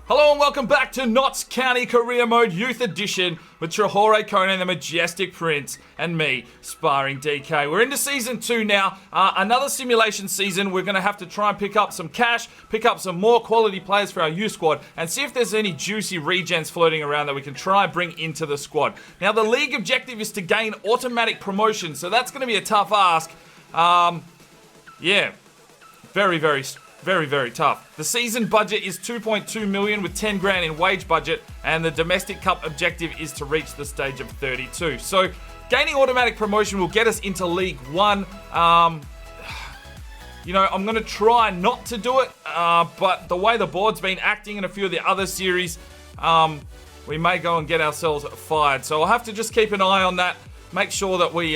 Hello and welcome back to Notts County Career Mode Youth Edition with Traore Kone and the Majestic Prince and me, Sparring DK. We're into Season 2 now, another simulation season. We're going to have to try and pick up some cash, pick up some more quality players for our youth squad, and see if there's any juicy regens floating around that we can try and bring into the squad. Now, the league objective is to gain automatic promotion, so that's going to be a tough ask. Very tough. The season budget is 2.2 million with 10 grand in wage budget, and the domestic cup objective is to reach the stage of 32. So gaining automatic promotion will get us into League 1. I'm going to try not to do it, but the way the board's been acting in a few of the other series, we may go and get ourselves fired. So I'll have to just keep an eye on that. Make sure that we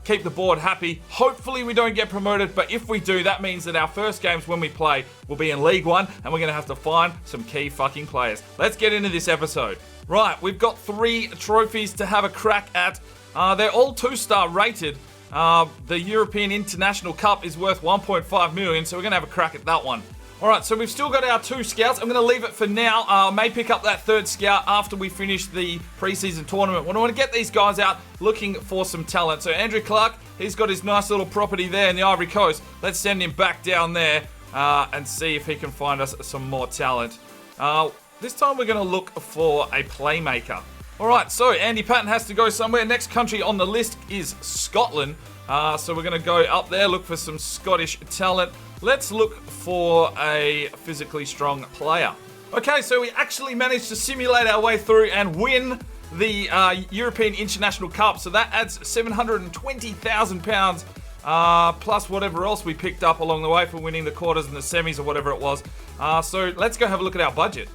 keep the board happy. Hopefully we don't get promoted, but if we do, that means that our first games when we play will be in League 1, and we're going to have to find some key fucking players. Let's get into this episode. Right, we've got 3 trophies to have a crack at. They're all 2-star rated. The European International Cup is worth 1.5 million, so we're going to have a crack at that one. Alright, so we've still got our 2 scouts. I'm going to leave it for now. I may pick up that 3rd scout after we finish the preseason tournament. I want to get these guys out looking for some talent. So Andrew Clark, he's got his nice little property there in the Ivory Coast. Let's send him back down there and see if he can find us some more talent. This time we're going to look for a playmaker. Alright, so Andy Patton has to go somewhere. Next country on the list is Scotland. So we're going to go up there, look for some Scottish talent. Let's look for a physically strong player. Okay, so we actually managed to simulate our way through and win the European International Cup. So that adds £720,000 plus whatever else we picked up along the way for winning the quarters and the semis or whatever it was. So let's go have a look at our budget.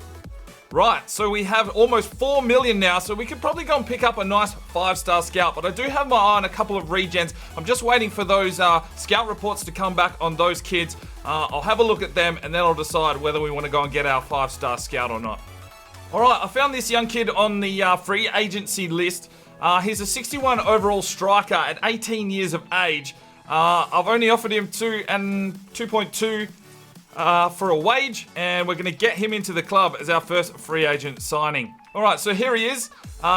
Right, so we have almost 4 million now, so we could probably go and pick up a nice 5-star scout, but I do have my eye on a couple of regens. I'm just waiting for those scout reports to come back on those kids. I'll have a look at them, and then I'll decide whether we want to go and get our 5-star scout or not. Alright, I found this young kid on the free agency list. He's a 61 overall striker at 18 years of age. I've only offered him 2.2 for a wage, and we're going to get him into the club as our first free agent signing. Alright, so here he is.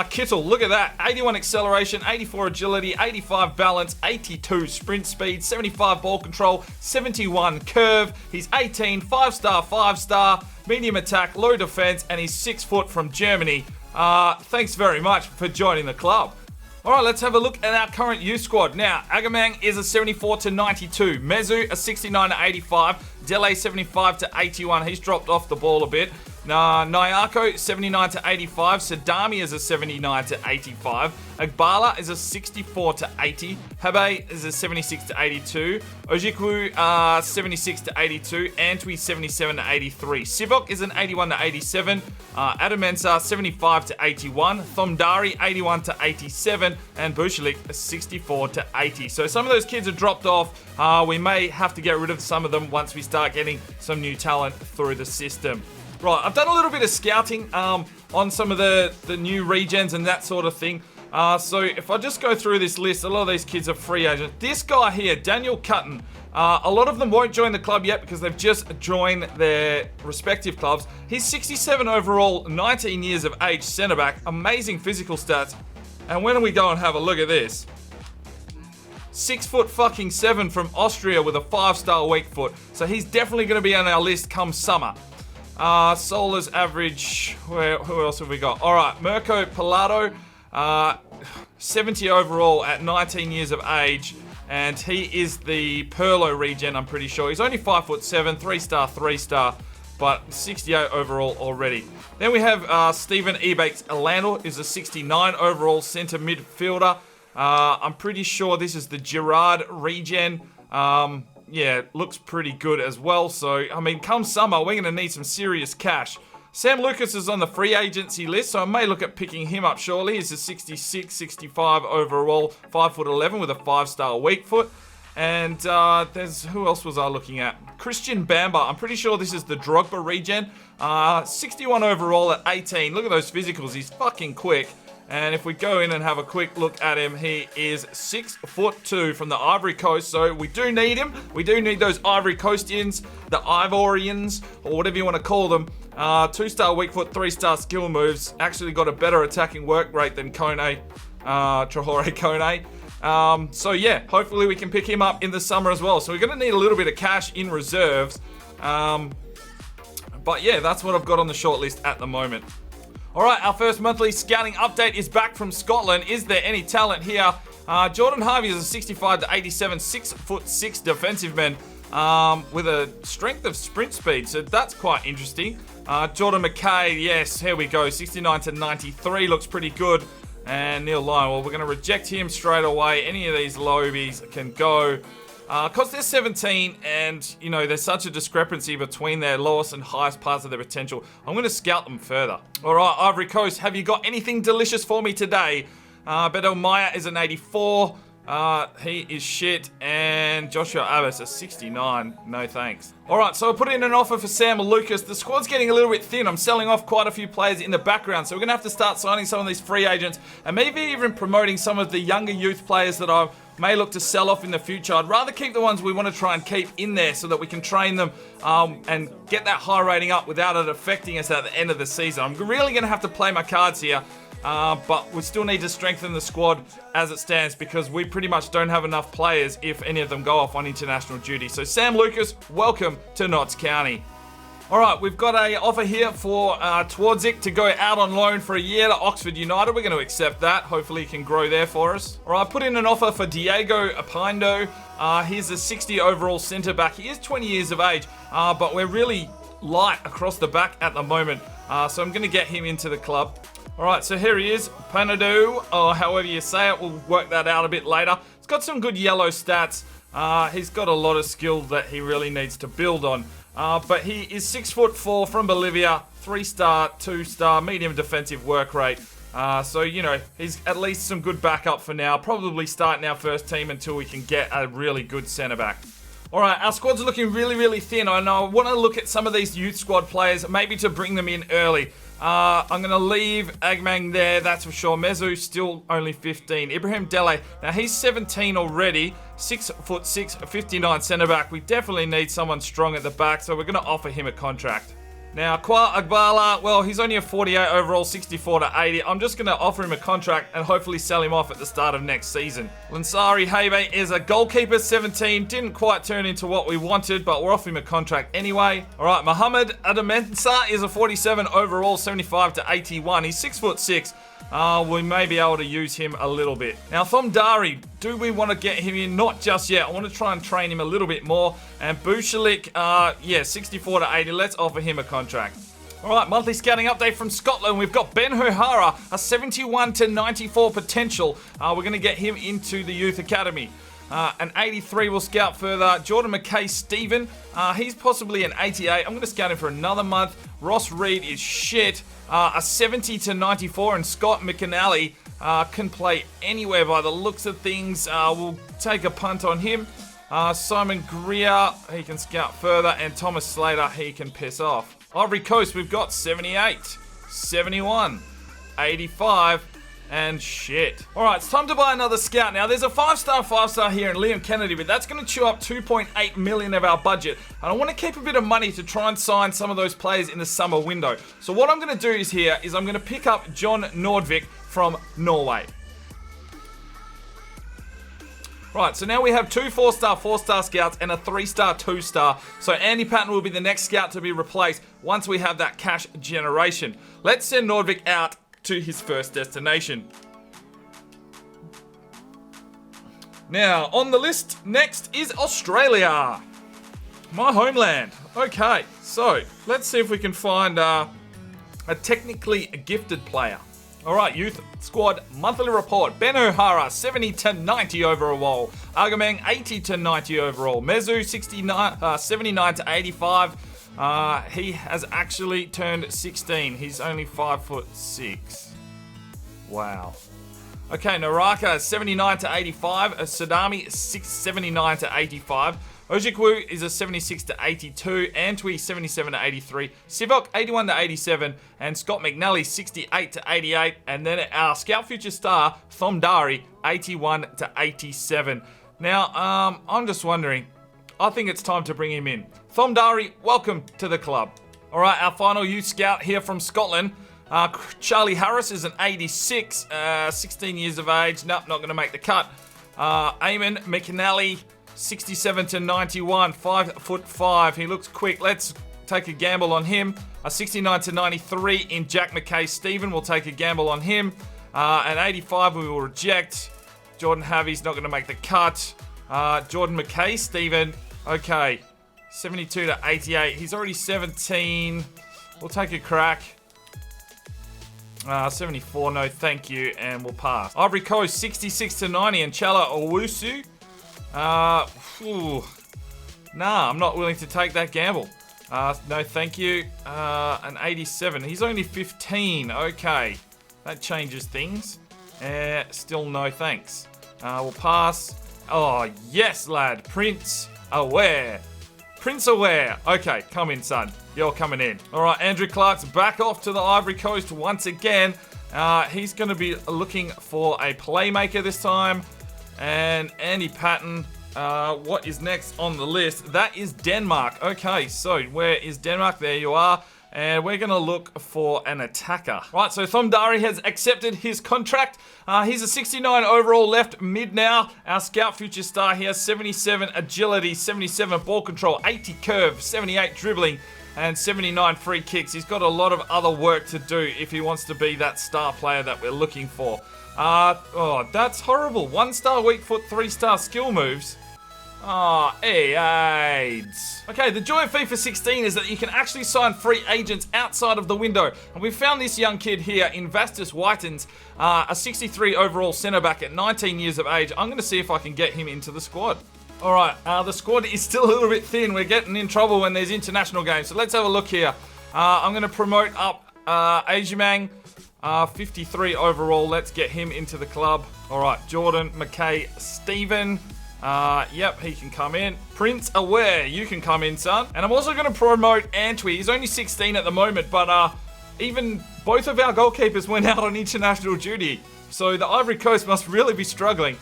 Kittle, look at that. 81 acceleration, 84 agility, 85 balance, 82 sprint speed, 75 ball control, 71 curve. He's 18, 5-star, medium attack, low defense, and he's 6 foot from Germany. Thanks very much for joining the club. Alright, let's have a look at our current youth squad. Now, Agamang is a 74 to 92. Mezu, a 69 to 85. Dele, 75 to 81. He's dropped off the ball a bit. Nyako, 79 to 85. Sadami is a 79 to 85. Agbala is a 64 to 80. Habe is a 76 to 82. Ojikwu, 76 to 82. Antwi, 77 to 83. Sivok is an 81 to 87. Adamensa, 75 to 81. Thomdari, 81 to 87. And Bushalik, 64 to 80. So some of those kids are dropped off. We may have to get rid of some of them once we start getting some new talent through the system. Right, I've done a little bit of scouting on some of the new regens and that sort of thing. So if I just go through this list, a lot of these kids are free agents. This guy here, Daniel Cutton, a lot of them won't join the club yet because they've just joined their respective clubs. He's 67 overall, 19 years of age, centre back, amazing physical stats. And when we go and have a look at this, 6'7" from Austria with a 5-star weak foot. So he's definitely going to be on our list come summer. Solar's average, who else have we got? Alright, Mirko Pilato, 70 overall at 19 years of age, and he is the Perlo regen, I'm pretty sure. He's only 5'7", 3-star, but 68 overall already. Then we have Stephen Ebates Elandel, is a 69 overall centre midfielder. I'm pretty sure this is the Gerard regen. Yeah, looks pretty good as well. So, I mean, come summer, we're going to need some serious cash. Sam Lucas is on the free agency list, so I may look at picking him up shortly. He's a 66, 65 overall, 5'11" with a 5-star weak foot. And who else was I looking at? Christian Bamba. I'm pretty sure this is the Drogba regen. 61 overall at 18. Look at those physicals. He's fucking quick. And if we go in and have a quick look at him, he is 6'2" from the Ivory Coast. So we do need him. We do need those Ivory Coastians, the Ivorians, or whatever you want to call them. 2-star weak foot, 3-star skill moves. Actually got a better attacking work rate than Traore Kone. So yeah, hopefully we can pick him up in the summer as well. So we're going to need a little bit of cash in reserves. But yeah, that's what I've got on the shortlist at the moment. All right, our first monthly scouting update is back from Scotland. Is there any talent here? Jordan Harvey is a 65 to 87, 6'6" defensive man with a strength of sprint speed. So that's quite interesting. Jordan McKay, yes, here we go. 69 to 93 looks pretty good. And Neil Lyon, well, we're going to reject him straight away. Any of these lobies can go. Because they're 17 and, you know, there's such a discrepancy between their lowest and highest parts of their potential. I'm going to scout them further. All right, Ivory Coast, have you got anything delicious for me today? Beto Maya is an 84. He is shit. And Joshua Abbas, a 69. No thanks. All right, so I put in an offer for Sam Lucas. The squad's getting a little bit thin. I'm selling off quite a few players in the background. So we're going to have to start signing some of these free agents and maybe even promoting some of the younger youth players that I may look to sell off in the future. I'd rather keep the ones we want to try and keep in there so that we can train them and get that high rating up without it affecting us at the end of the season. I'm really going to have to play my cards here. But we still need to strengthen the squad as it stands because we pretty much don't have enough players if any of them go off on international duty. So Sam Lucas, welcome to Notts County. All right, we've got an offer here for Twardzik to go out on loan for a year to Oxford United. We're going to accept that. Hopefully he can grow there for us. All right, put in an offer for Diego Apindo. He's a 60 overall centre back. He is 20 years of age, but we're really light across the back at the moment. So I'm going to get him into the club. All right, so here he is, Panadu, or however you say it. We'll work that out a bit later. He's got some good yellow stats. He's got a lot of skill that he really needs to build on. But he is 6'4" from Bolivia, 3-star, 2-star, medium defensive work rate. So, you know, he's at least some good backup for now. Probably starting our first team until we can get a really good centre-back. All right, our squad's looking really, really thin. I know I want to look at some of these youth squad players, maybe to bring them in early. I'm going to leave Agmang there, that's for sure. Mezu still only 15. Ibrahim Dele, now he's 17 already. 6'6", 59 centre-back. We definitely need someone strong at the back, so we're going to offer him a contract. Now, Kwa Agbala, well, he's only a 48 overall, 64 to 80. I'm just going to offer him a contract and hopefully sell him off at the start of next season. Lansari Habe is a goalkeeper, 17. Didn't quite turn into what we wanted, but we're offering him a contract anyway. All right, Mohamed Adamensa is a 47 overall, 75 to 81. He's 6'6". We may be able to use him a little bit. Now, Thomdari, do we want to get him in? Not just yet. I want to try and train him a little bit more. And Bushalik, yeah, 64 to 80. Let's offer him a contract. All right, monthly scouting update from Scotland. We've got Ben O'Hara, a 71 to 94 potential. We're going to get him into the youth academy. An 83 will scout further. Jordan McKay Stephen, he's possibly an 88. I'm going to scout him for another month. Ross Reed is shit. A 70 to 94, and Scott McAnally can play anywhere by the looks of things. We'll take a punt on him. Simon Greer, he can scout further, and Thomas Slater, he can piss off. Ivory Coast, we've got 78, 71, 85, and shit. All right, it's time to buy another scout. Now, there's a 5-star here in Liam Kennedy, but that's going to chew up 2.8 million of our budget. And I want to keep a bit of money to try and sign some of those players in the summer window. So what I'm going to do is I'm going to pick up John Nordvik from Norway. Right, so now we have 2 4-star scouts and a 3-star 2-star. So Andy Patton will be the next scout to be replaced once we have that cash generation. Let's send Nordvik out to his first destination. Now, on the list next is Australia, my homeland. Okay, so let's see if we can find a technically gifted player. All right, youth squad monthly report. Ben O'Hara, 70 to 90 overall. Agamang, 80 to 90 overall. Mezu, 79 to 85. He has actually turned 16. He's only 5'6". Wow. Okay, Naraka, 79 to 85. Sadami, 79 to 85. Ojikwu is a 76 to 82. Antwi 77 to 83. Sivok 81 to 87. And Scott McNally 68 to 88. And then our Scout Future Star, Thomdari, 81 to 87. Now, I'm just wondering, I think it's time to bring him in. Thomdari, welcome to the club. All right, our final youth scout here from Scotland. Charlie Harris is an 86, 16 years of age. Nope, not going to make the cut. Eamon McNally, 67 to 91, 5'5". He looks quick. Let's take a gamble on him. 69 to 93 in Jack McKay-Stephen. We'll take a gamble on him. And 85 we will reject. Jordan Havey's not going to make the cut. Jordan McKay-Stephen, okay. 72 to 88. He's already 17. We'll take a crack. 74, no thank you, and we'll pass. Ivory Coast, 66 to 90, and Chala Owusu. Nah, I'm not willing to take that gamble. No thank you. An 87. He's only 15. Okay. That changes things. Still no thanks. We'll pass. Oh, yes, lad. Prince Aware. Prince Aware. Okay, come in, son. You're coming in. All right, Andrew Clark's back off to the Ivory Coast once again. He's going to be looking for a playmaker this time. And Andy Patton, what is next on the list? That is Denmark. Okay, so where is Denmark? There you are. And we're going to look for an attacker. Right, so Thomdari has accepted his contract. He's a 69 overall left mid now. Our Scout Future Star here, 77 agility, 77 ball control, 80 curve, 78 dribbling, and 79 free kicks. He's got a lot of other work to do if he wants to be that star player that we're looking for. Oh, that's horrible. 1-star weak foot, 3-star skill moves. Oh, AIDS. Okay, the joy of FIFA 16 is that you can actually sign free agents outside of the window. And we found this young kid here in Vastus Whitens, a 63 overall centre back at 19 years of age. I'm going to see if I can get him into the squad. All right, the squad is still a little bit thin. We're getting in trouble when there's international games. So let's have a look here. I'm going to promote up Ajimang, 53 overall. Let's get him into the club. All right, Jordan McKay-Stephen. Yep, he can come in. Prince Aware, you can come in, son. And I'm also going to promote Antwi. He's only 16 at the moment, but even both of our goalkeepers went out on international duty. So the Ivory Coast must really be struggling.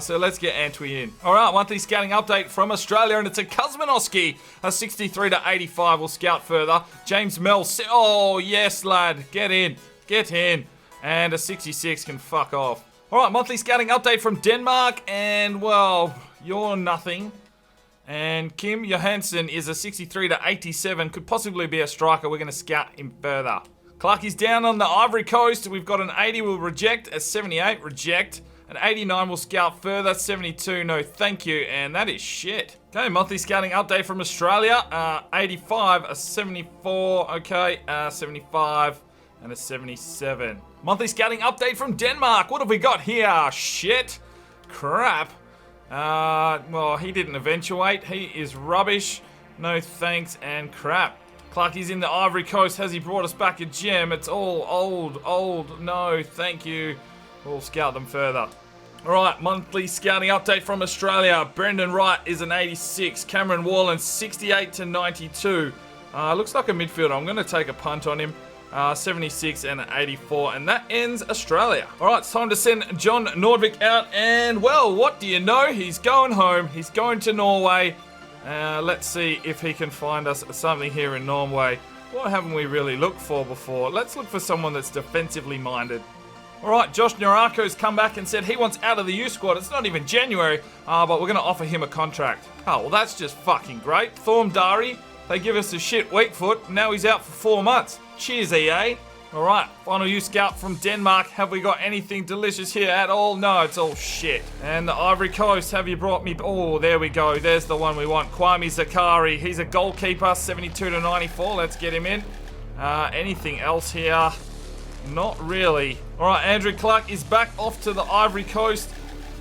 So let's get Antwi in. All right, monthly scouting update from Australia, and it's a Kuzmanowski, a 63 to 85. We'll scout further. James Mell, oh yes, lad, get in, get in. And a 66 can fuck off. All right, monthly scouting update from Denmark, and well, you're nothing. And Kim Johansson is a 63 to 87, could possibly be a striker. We're going to scout him further. Clark is down on the Ivory Coast. We've got an 80 we'll reject, a 78 reject, an 89 we'll scout further, 72 no thank you, and that is shit. Okay, monthly scouting update from Australia, 85, a 74, okay, 75, and a 77. Monthly scouting update from Denmark. What have we got here? Shit. Crap. Well, he didn't eventuate. He is rubbish. No thanks and crap. Clarky's in the Ivory Coast. Has he brought us back a gem? It's all old. No, thank you. We'll scout them further. All right, monthly scouting update from Australia. Brendan Wright is an 86. Cameron Warland, 68 to 92. Looks like a midfielder. I'm going to take a punt on him. 76 and an 84, and that ends Australia. All right, it's time to send John Nordvik out, and well, what do you know? He's going home. He's going to Norway. Let's see if he can find us something here in Norway. What haven't we really looked for before? Let's look for someone that's defensively minded. All right, Josh Narako's come back and said he wants out of the youth squad. It's not even January, but we're going to offer him a contract. Oh, well, that's just fucking great. Thomdari, they give us a shit weak foot. Now he's out for 4 months. Cheers, EA. All right, final youth scout from Denmark. Have we got anything delicious here at all? No, it's all shit. And the Ivory Coast, have you brought me... Oh, there we go. There's the one we want. Kwame Zakari. He's a goalkeeper, 72 to 94. Let's get him in. Anything else here? Not really. All right, Andrew Clark is back off to the Ivory Coast.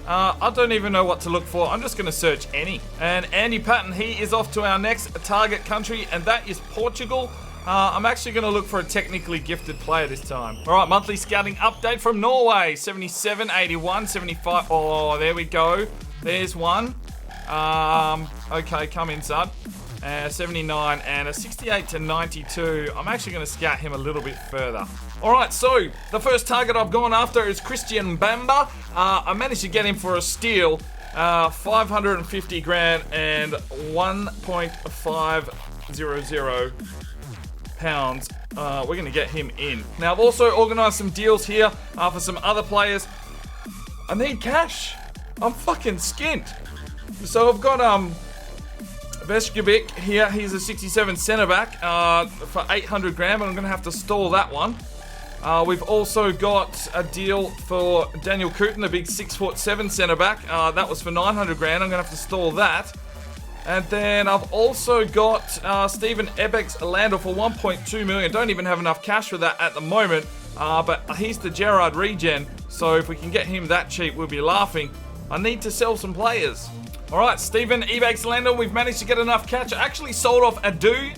I don't even know what to look for. I'm just going to search any. And Andy Patton, he is off to our next target country, and that is Portugal. I'm actually going to look for a technically gifted player this time. All right, monthly scouting update from Norway. 77, 81, 75. Oh, there we go. There's one. Okay, come in, son. 79 and a 68 to 92. I'm actually going to scout him a little bit further. All right, so the first target I've gone after is Christian Bamba. I managed to get him for a steal, 550 grand and 1.500 pounds. We're going to get him in. Now, I've also organised some deals here for some other players. I need cash. I'm fucking skint. So I've got Veskovic here. He's a 67 centre back for 800 grand, but I'm going to have to stall that one. We've also got a deal for Daniel Cooten, the big 6'7" centre back. That was for 900 grand. I'm going to have to stall that. And then I've also got Stephen Ebex Lander for 1.2 million. Don't even have enough cash for that at the moment. But he's the Gerrard regen. So if we can get him that cheap, we'll be laughing. I need to sell some players. All right, Stephen Ebex Lander, we've managed to get enough cash. I actually sold off Adu,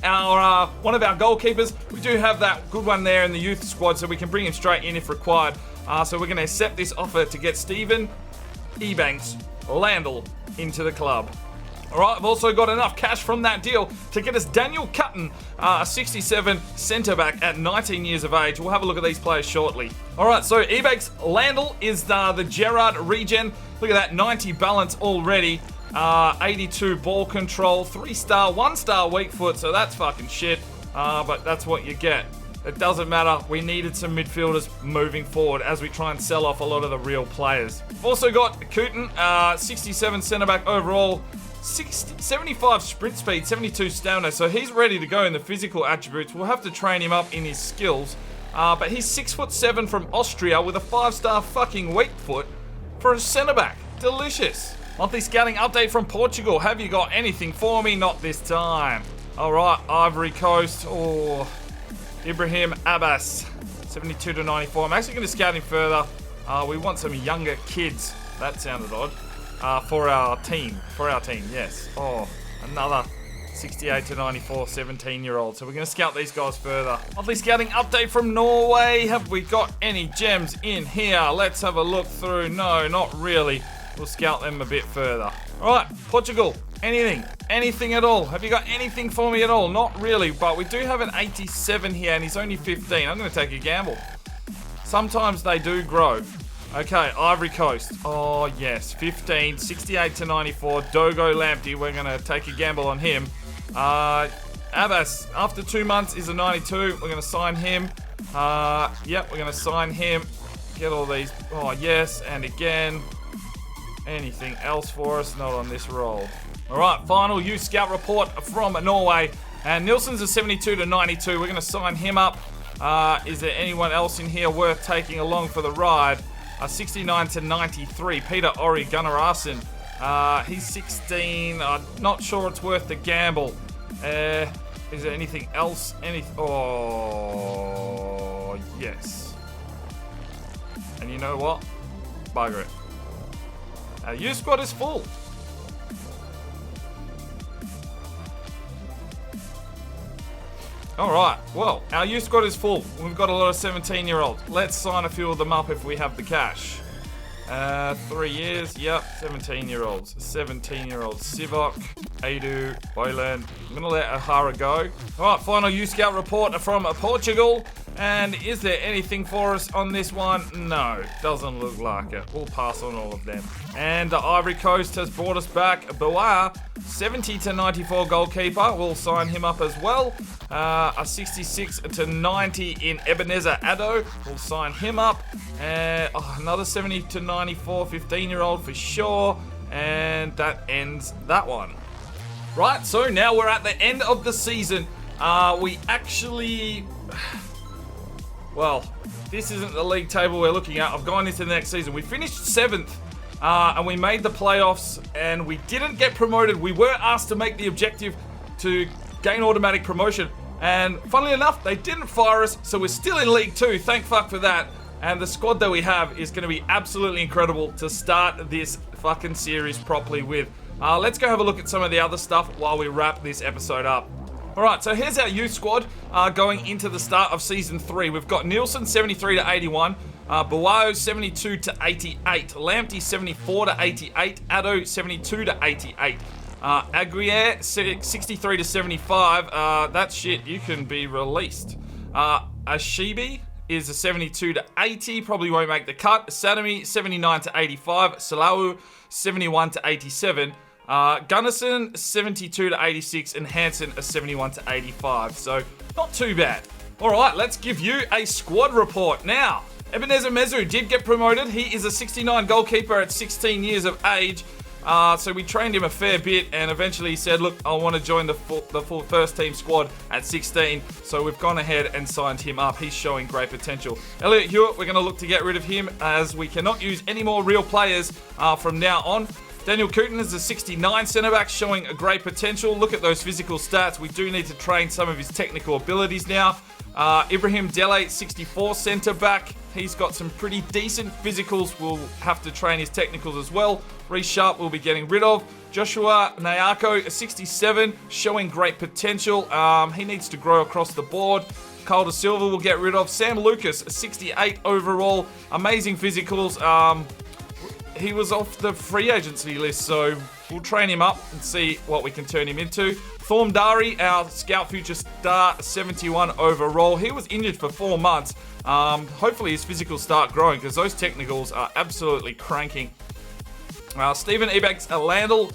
one of our goalkeepers. We do have that good one there in the youth squad, so we can bring him straight in if required. So we're going to accept this offer to get Stephen Ebanks Landel into the club. All right, I've also got enough cash from that deal to get us Daniel Cutton, a 67 centre-back at 19 years of age. We'll have a look at these players shortly. All right, so Ebanks Landel is the Gerrard regen. Look at that, 90 balance already. 82 ball control, 3-star, 1-star weak foot, so that's fucking shit. But that's what you get. It doesn't matter. We needed some midfielders moving forward as we try and sell off a lot of the real players. We've also got Cooten, 67 centre-back overall, 75 sprint speed, 72 stamina, so he's ready to go in the physical attributes. We'll have to train him up in his skills. But he's 6'7" from Austria with a 5-star fucking weak foot for a centre-back. Delicious. Monthly scouting update from Portugal. Have you got anything for me? Not this time. All right, Ivory Coast. Oh, Ibrahim Abbas, 72 to 94. I'm actually going to scout him further. We want some younger kids. That sounded odd. For our team. Yes. Oh, another 68 to 94, 17-year-old. So we're going to scout these guys further. Monthly scouting update from Norway. Have we got any gems in here? Let's have a look through. No, not really. We'll scout them a bit further. All right, Portugal. Anything at all? Have you got anything for me at all? Not really, but we do have an 87 here, and he's only 15. I'm going to take a gamble. Sometimes they do grow. Okay, Ivory Coast. Oh, yes, 15, 68 to 94. Dogo Lamptey, we're going to take a gamble on him. Abbas, after 2 months, is a 92. We're going to sign him. Yep, we're going to sign him. Get all these. Oh, yes, and again. Anything else for us? Not on this roll. All right, final youth scout report from Norway. And Nilsson's a 72 to 92. We're going to sign him up. Is there anyone else in here worth taking along for the ride? 69 to 93. Peter Ori Gunnarsson. He's 16. Not sure it's worth the gamble. Is there anything else? Oh, yes. And you know what? Bugger it. Our youth squad is full. Alright, well, our youth squad is full. We've got a lot of 17-year-olds. Let's sign a few of them up if we have the cash. 3 years, yep, 17-year-olds. 17-year-olds. Sivok, Adu, Boylan. I'm going to let Ahara go. Alright, final youth scout report from Portugal. And is there anything for us on this one? No, doesn't look like it. We'll pass on all of them. And the Ivory Coast has brought us back Boa, 70 to 94 goalkeeper. We'll sign him up as well. A 66 to 90 in Ebenezer Addo. We'll sign him up. Another 70 to 94 15-year-old for sure. And that ends that one. Right, so now we're at the end of the season. We actually... Well, this isn't the league table we're looking at. I've gone into the next season. We finished 7th, and we made the playoffs, and we didn't get promoted. We were asked to make the objective to gain automatic promotion, and funnily enough, they didn't fire us, so we're still in League 2. Thank fuck for that. And the squad that we have is going to be absolutely incredible to start this fucking series properly with. Let's go have a look at some of the other stuff while we wrap this episode up. Alright, so here's our youth squad going into the start of Season 3. We've got Nielsen, 73 to 81. Buayo 72 to 88. Lamptey 74 to 88. Addo 72 to 88. Aguirre 63 to 75. That's shit. You can be released. Ashibi is a 72 to 80. Probably won't make the cut. Sadami 79 to 85. Salau 71 to 87. Gunnison 72 to 86. And Hansen a 71 to 85. So not too bad. All right, let's give you a squad report now. Ebenezer Mezu did get promoted. He is a 69 goalkeeper at 16 years of age. So we trained him a fair bit, and eventually he said, look, I want to join the full first team squad at 16. So we've gone ahead and signed him up. He's showing great potential. Elliot Hewitt, we're going to look to get rid of him as we cannot use any more real players from now on. Daniel Cooten is a 69 centre-back showing a great potential. Look at those physical stats. We do need to train some of his technical abilities now. Ibrahim Dele, 64 centre-back. He's got some pretty decent physicals. We'll have to train his technicals as well. Reece Sharp will be getting rid of. Joshua Nyako, a 67, showing great potential. He needs to grow across the board. Carl De Silva will get rid of. Sam Lucas, a 68 overall. Amazing physicals. He was off the free agency list, so we'll train him up and see what we can turn him into. Thorm Dari, our Scout Future Star, 71 overall. He was injured for 4 months. Hopefully his physicals start growing because those technicals are absolutely cranking. Stephen Ebex Alandel,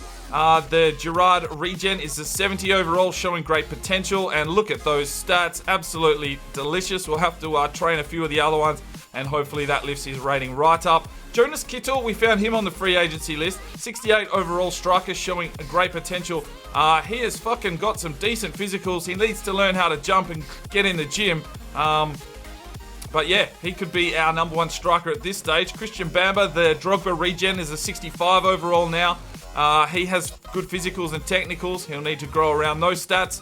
the Gerard regen, is a 70 overall, showing great potential. And look at those stats, absolutely delicious. We'll have to train a few of the other ones, and hopefully that lifts his rating right up. Jonas Kittel, we found him on the free agency list. 68 overall striker, showing a great potential. He has fucking got some decent physicals. He needs to learn how to jump and get in the gym. But yeah, he could be our number one striker at this stage. Christian Bamba, the Drogba regen, is a 65 overall now. He has good physicals and technicals. He'll need to grow around those stats.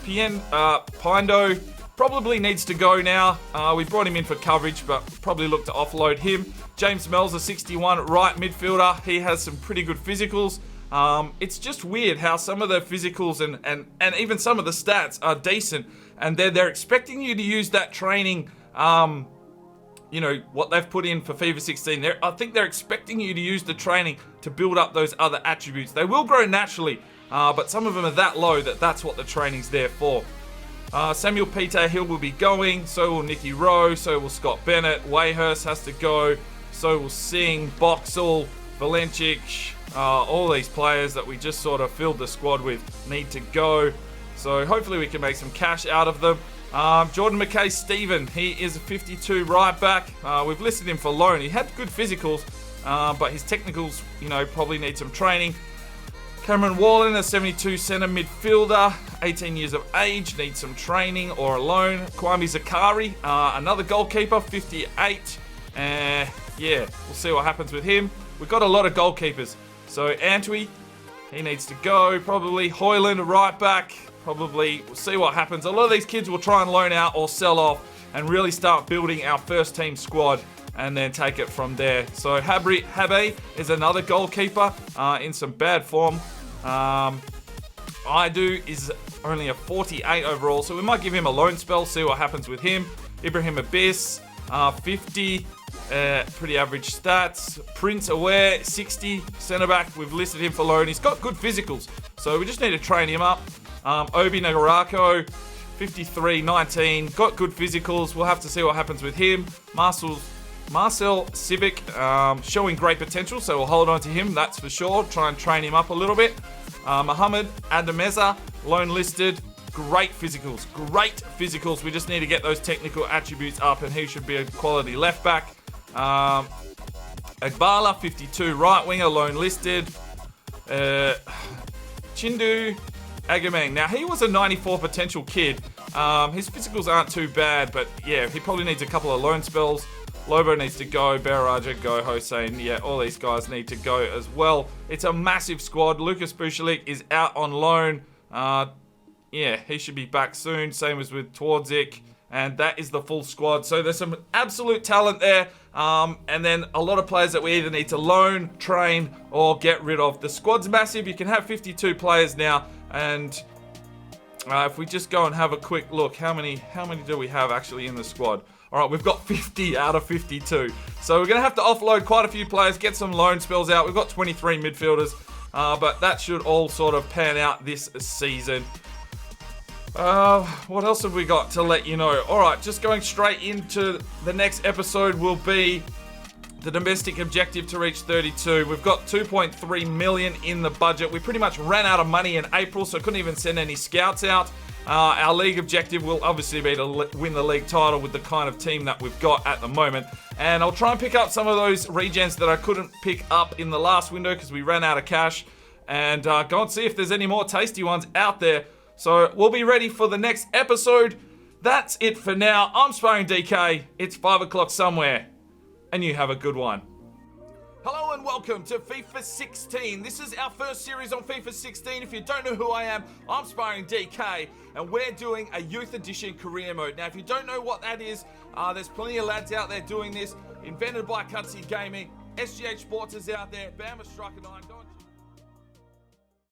Pindo probably needs to go now. We brought him in for coverage, but probably look to offload him. James Mel's a 61 right midfielder. He has some pretty good physicals. It's just weird how some of the physicals and even some of the stats are decent, and they're expecting you to use that training. You know, what they've put in for FIFA 16. I think they're expecting you to use the training to build up those other attributes. They will grow naturally, but some of them are that low that's what the training's there for. Samuel Peter Hill will be going, so will Nicky Rowe, so will Scott Bennett. Wayhurst has to go, so will Singh, Boxall, Valencic. All these players that we just sort of filled the squad with need to go. So hopefully we can make some cash out of them. Jordan McKay-Stephen, he is a 52 right back. We've listed him for loan. He had good physicals, but his technicals, probably need some training. Cameron Wallen, a 72 centre midfielder, 18 years of age, needs some training or a loan. Kwame Zakari, another goalkeeper, 58. Yeah, we'll see what happens with him. We've got a lot of goalkeepers. So Antwi, he needs to go. Probably Hoyland, a right back. Probably, we'll see what happens. A lot of these kids will try and loan out or sell off and really start building our first team squad and then take it from there. So Habe is another goalkeeper in some bad form. Idu is only a 48 overall, so we might give him a loan spell, see what happens with him. Ibrahim Abyss, 50, pretty average stats. Prince Aware, 60, centre back. We've listed him for loan. He's got good physicals, so we just need to train him up. Obi Nagarako, 53, 19, got good physicals. We'll have to see what happens with him. Marcel Civic, showing great potential, so we'll hold on to him, that's for sure. Try and train him up a little bit. Mohamed Adameza, loan listed. Great physicals. We just need to get those technical attributes up, and he should be a quality left back. Agbala, 52, right winger, loan listed. Chindu Agamang. Now, he was a 94 potential kid. His physicals aren't too bad, but yeah, he probably needs a couple of loan spells. Lobo needs to go. Beraraja, go. Hossein. Yeah, all these guys need to go as well. It's a massive squad. Lucas Bushalik is out on loan. Yeah, he should be back soon. Same as with Twardzik. And that is the full squad. So there's some absolute talent there. And then a lot of players that we either need to loan, train, or get rid of. The squad's massive. You can have 52 players now. And if we just go and have a quick look, how many do we have actually in the squad? All right, we've got 50 out of 52. So we're going to have to offload quite a few players, get some loan spells out. We've got 23 midfielders, but that should all sort of pan out this season. What else have we got to let you know? All right, just going straight into the next episode will be the domestic objective to reach 32. We've got 2.3 million in the budget. We pretty much ran out of money in April, so couldn't even send any scouts out. Our league objective will obviously be to win the league title with the kind of team that we've got at the moment. And I'll try and pick up some of those regens that I couldn't pick up in the last window because we ran out of cash. And go and see if there's any more tasty ones out there. So we'll be ready for the next episode. That's it for now. I'm Sparring DK. It's 5 o'clock somewhere. And you have a good one. Hello and welcome to FIFA 16. This is our first series on FIFA 16. If you don't know who I am, I'm Sparring DK, and we're doing a Youth Edition career mode. Now, if you don't know what that is, there's plenty of lads out there doing this. Invented by Cutsy Gaming. SGH Sports is out there. Bama Striker 9.